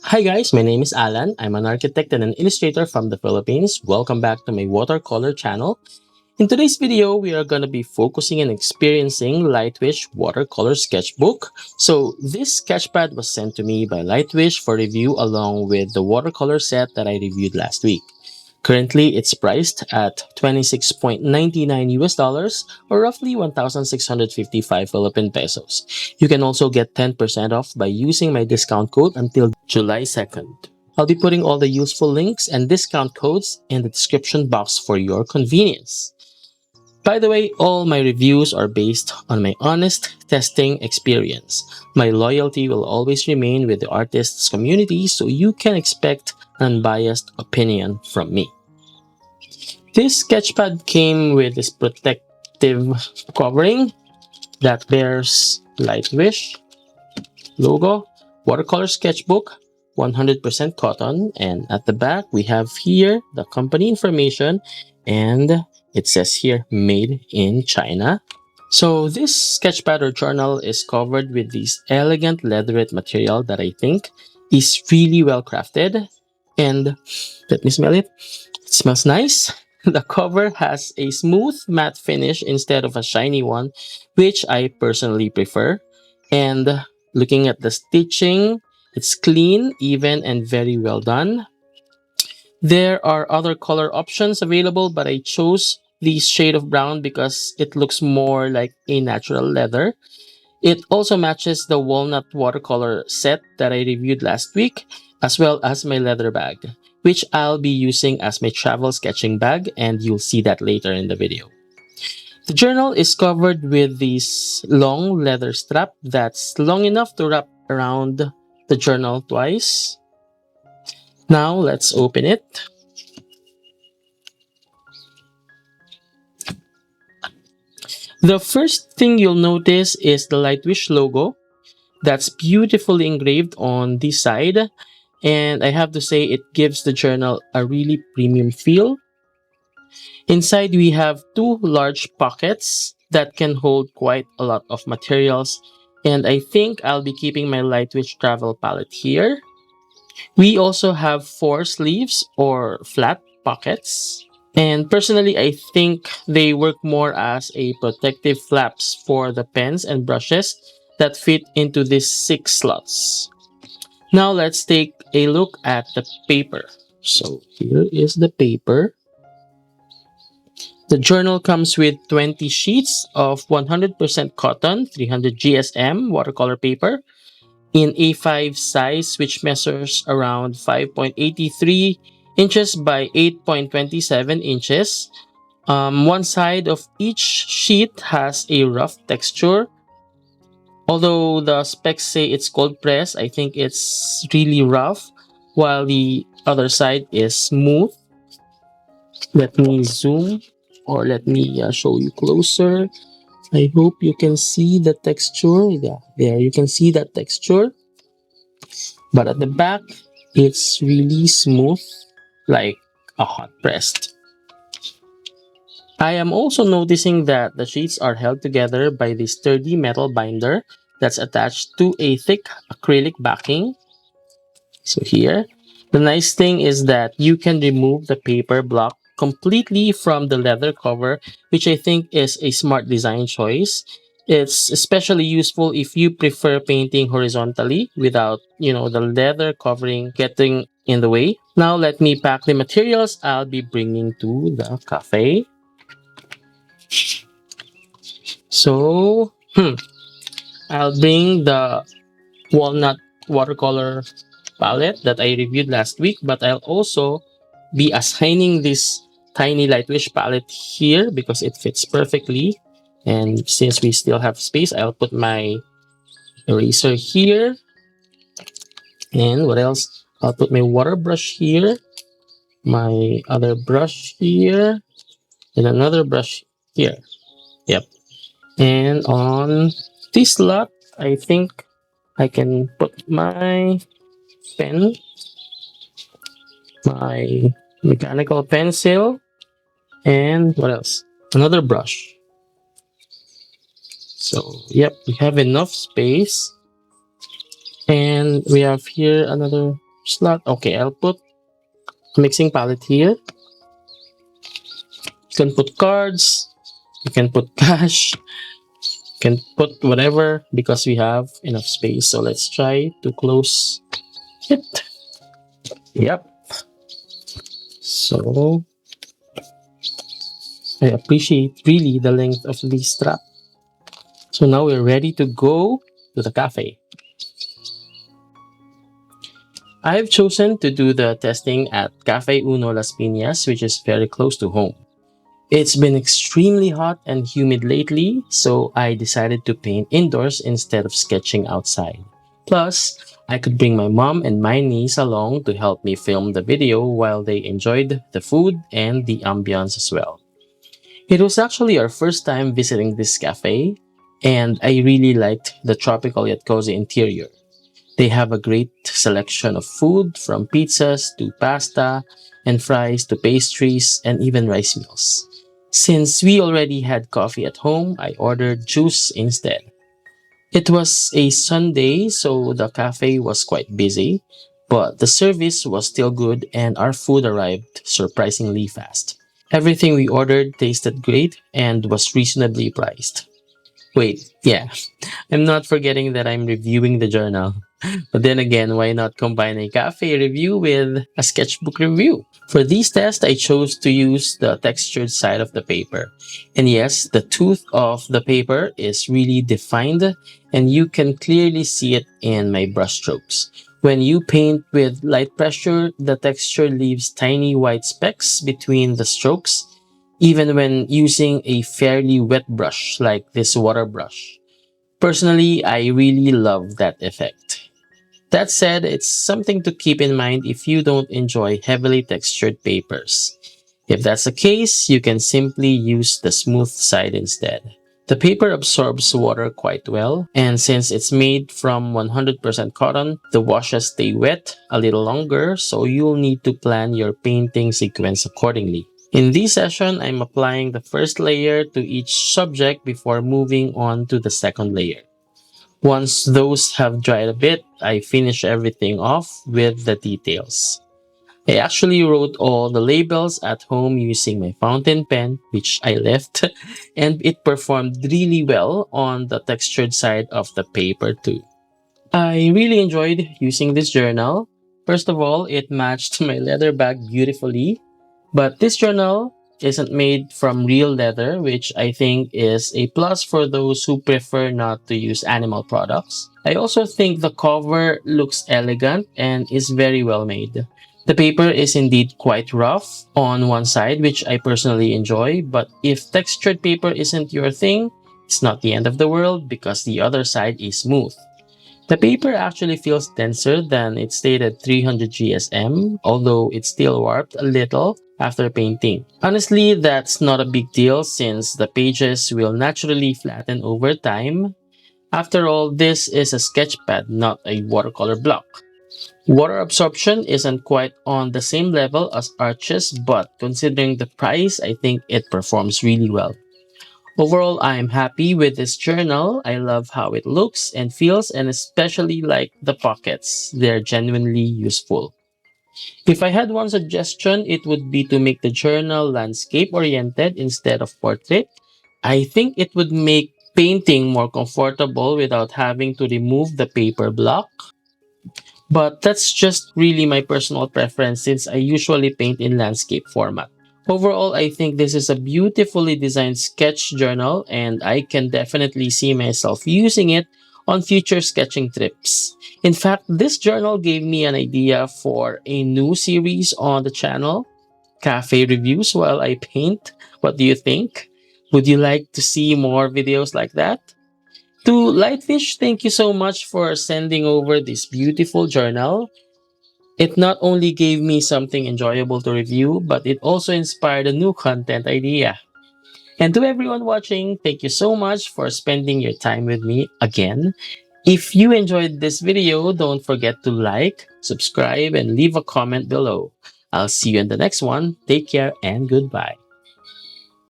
Hi guys, my name is Alan. I'm an architect and an illustrator from the Philippines. Welcome back to my watercolor channel. In today's video, we are going to be focusing and experiencing Lightwish Watercolor Sketchbook. So this sketchpad was sent to me by Lightwish for review along with the watercolor set that I reviewed last week. Currently, it's priced at 26.99 US dollars or roughly 1,655 Philippine pesos. You can also get 10% off by using my discount code until July 2nd. I'll be putting all the useful links and discount codes in the description box for your convenience. By the way, all my reviews are based on my honest testing experience. My loyalty will always remain with the artists community, so you can expect an unbiased opinion from me. This sketchpad came with this protective covering that bears Lightwish logo, watercolor sketchbook, 100% cotton, and at the back we have here the company information, and it says here made in China. So this sketchpad or journal is covered with this elegant leatherette material that I think is really well crafted. And let me smell it. It smells nice. The cover has a smooth matte finish instead of a shiny one, which I personally prefer. And looking at the stitching, it's clean, even, and very well done. There are other color options available, but I chose this shade of brown because it looks more like a natural leather. It also matches the walnut watercolor set that I reviewed last week, as well as my leather bag, which I'll be using as my travel sketching bag, and you'll see that later in the video. The journal is covered with this long leather strap that's long enough to wrap around the journal twice. Now let's open it. The first thing you'll notice is the Lightwish logo that's beautifully engraved on this side, and I have to say it gives the journal a really premium feel. Inside we have two large pockets that can hold quite a lot of materials, and I think I'll be keeping my Lightwish travel palette here. We also have four sleeves or flat pockets. And personally, I think they work more as a protective flaps for the pens and brushes that fit into these 6 slots. Now let's take a look at the paper. So here is the paper. The journal comes with 20 sheets of 100% cotton, 300 GSM watercolor paper in A5 size, which measures around 5.83 inches by 8.27 inches. One side of each sheet has a rough texture. Although the specs say it's cold press, I think it's really rough, while the other side is smooth. Let me zoom, or let me show you closer. I hope you can see the texture. Yeah, there you can see that texture. But at the back, it's really smooth, like a hot pressed. I am also noticing that the sheets are held together by this sturdy metal binder that's attached to a thick acrylic backing. So here, the nice thing is that you can remove the paper block completely from the leather cover, which I think is a smart design choice. It's especially useful if you prefer painting horizontally without, the leather covering getting in the way. Now let me pack the materials I'll be bringing to the cafe. So, I'll bring the walnut watercolor palette that I reviewed last week, but I'll also be assigning this tiny Lightwish palette here because it fits perfectly. And since we still have space, I'll put my eraser here. And what else? I'll put my water brush here, my other brush here, and another brush here. Yep. And on this slot, I think I can put my pen, my mechanical pencil, and what else? Another brush. So, we have enough space. And we have here another slot. Okay, I'll put a mixing palette here. You can put cards, you can put cash, you can put whatever because we have enough space. So let's try to close it. Yep. So I appreciate really the length of this strap. So now we're ready to go to the cafe. I've chosen to do the testing at Cafe Uno Las Piñas, which is very close to home. It's been extremely hot and humid lately, so I decided to paint indoors instead of sketching outside. Plus, I could bring my mom and my niece along to help me film the video while they enjoyed the food and the ambiance as well. It was actually our first time visiting this cafe, and I really liked the tropical yet cozy interior. They have a great selection of food from pizzas to pasta and fries to pastries and even rice meals. Since we already had coffee at home, I ordered juice instead. It was a Sunday, so the cafe was quite busy, but the service was still good and our food arrived surprisingly fast. Everything we ordered tasted great and was reasonably priced. Wait, yeah, I'm not forgetting that I'm reviewing the journal. But then again, why not combine a cafe review with a sketchbook review? For these tests, I chose to use the textured side of the paper. And yes, the tooth of the paper is really defined and you can clearly see it in my brushstrokes. When you paint with light pressure, the texture leaves tiny white specks between the strokes, even when using a fairly wet brush like this water brush. Personally, I really love that effect. That said, it's something to keep in mind if you don't enjoy heavily textured papers. If that's the case, you can simply use the smooth side instead. The paper absorbs water quite well, and since it's made from 100% cotton, the washes stay wet a little longer, so you'll need to plan your painting sequence accordingly. In this session, I'm applying the first layer to each subject before moving on to the second layer. Once those have dried a bit, I finish everything off with the details. I actually wrote all the labels at home using my fountain pen, which I left, and it performed really well on the textured side of the paper too. I really enjoyed using this journal. First of all, it matched my leather bag beautifully, but this journal isn't made from real leather, which I think is a plus for those who prefer not to use animal products. I also think the cover looks elegant and is very well made. The paper is indeed quite rough on one side, which I personally enjoy, but if textured paper isn't your thing, it's not the end of the world because the other side is smooth. The paper actually feels denser than its stated 300 GSM, although it's still warped a little after painting. Honestly, that's not a big deal since the pages will naturally flatten over time. After all, this is a sketch pad, not a watercolor block. Water absorption isn't quite on the same level as Arches, but considering the price, I think it performs really well. Overall, I'm happy with this journal. I love how it looks and feels, and especially like the pockets. They're genuinely useful. If I had one suggestion, it would be to make the journal landscape oriented instead of portrait. I think it would make painting more comfortable without having to remove the paper block. But that's just really my personal preference since I usually paint in landscape format. Overall, I think this is a beautifully designed sketch journal and I can definitely see myself using it on future sketching trips. In fact, this journal gave me an idea for a new series on the channel, Cafe Reviews While I Paint. What do you think? Would you like to see more videos like that? To Lightfish, thank you so much for sending over this beautiful journal. It not only gave me something enjoyable to review, but it also inspired a new content idea. And to everyone watching, thank you so much for spending your time with me again. If you enjoyed this video, don't forget to like, subscribe, and leave a comment below. I'll see you in the next one. Take care and goodbye.